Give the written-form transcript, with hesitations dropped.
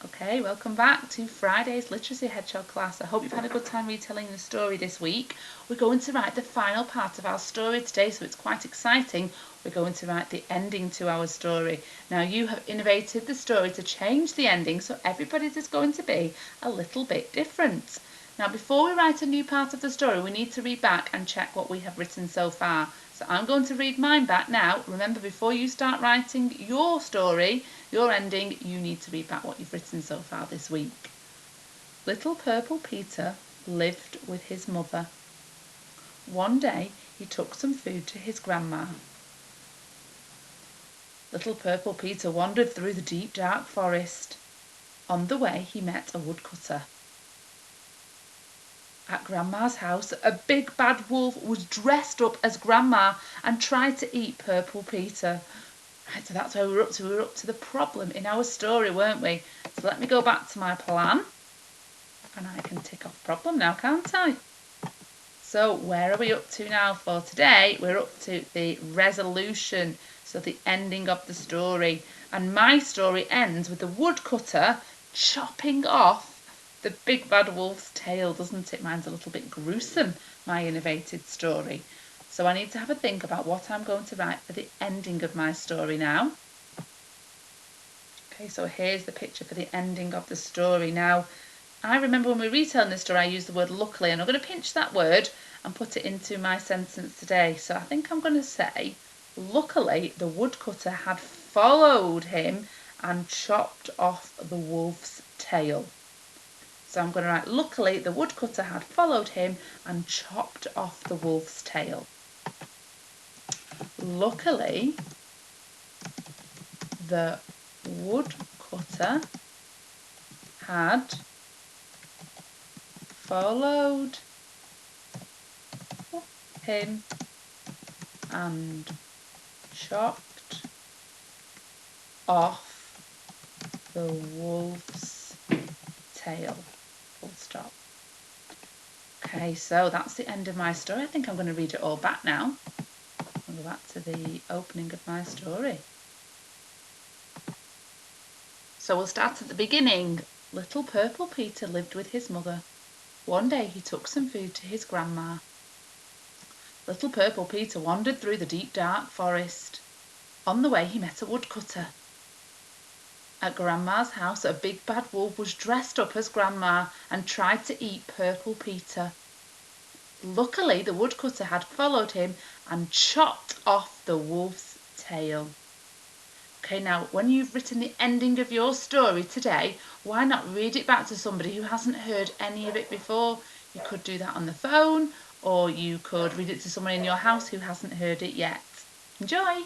Okay, welcome back to Friday's Literacy Hedgehog class. I hope you've had a good time retelling the story this week. We're going to write the final part of our story today, so it's quite exciting. We're going to write the ending to our story. Now, you have innovated the story to change the ending, so everybody's is going to be a little bit different. Now, before we write a new part of the story, we need to read back and check what we have written so far. So I'm going to read mine back now. Remember, before you start writing your story, your ending, you need to read back what you've written so far this week. Little Purple Peter lived with his mother. One day he took some food to his grandma. Little Purple Peter wandered through the deep dark forest. On the way he met a woodcutter. At Grandma's house, a big bad wolf was dressed up as Grandma and tried to eat Purple Peter. Right, so that's where we were up to. We were up to the problem in our story, weren't we? So let me go back to my plan. And I can tick off problem now, can't I? So where are we up to now for today? We're up to the resolution, so the ending of the story. And my story ends with the woodcutter chopping off the big bad wolf's tail, doesn't it? Mine's a little bit gruesome, my innovated story. So I need to have a think about what I'm going to write for the ending of my story now. Okay, so here's the picture for the ending of the story. Now, I remember when we were retelling this story, I used the word luckily, and I'm going to pinch that word and put it into my sentence today. So I think I'm going to say, luckily, the woodcutter had followed him and chopped off the wolf's tail. So I'm going to write, luckily, the woodcutter had followed him and chopped off the wolf's tail. Luckily, the woodcutter had followed him and chopped off the wolf's tail. Full stop. Okay, so that's the end of my story. I think I'm going to read it all back now. I'll go back to the opening of my story. So we'll start at the beginning. Little Purple Peter lived with his mother. One day he took some food to his grandma. Little Purple Peter wandered through the deep dark forest. On the way he met a woodcutter. At Grandma's house, a big bad wolf was dressed up as Grandma and tried to eat Purple Peter. Luckily, the woodcutter had followed him and chopped off the wolf's tail. Okay, now when you've written the ending of your story today, why not read it back to somebody who hasn't heard any of it before? You could do that on the phone, or you could read it to someone in your house who hasn't heard it yet. Enjoy!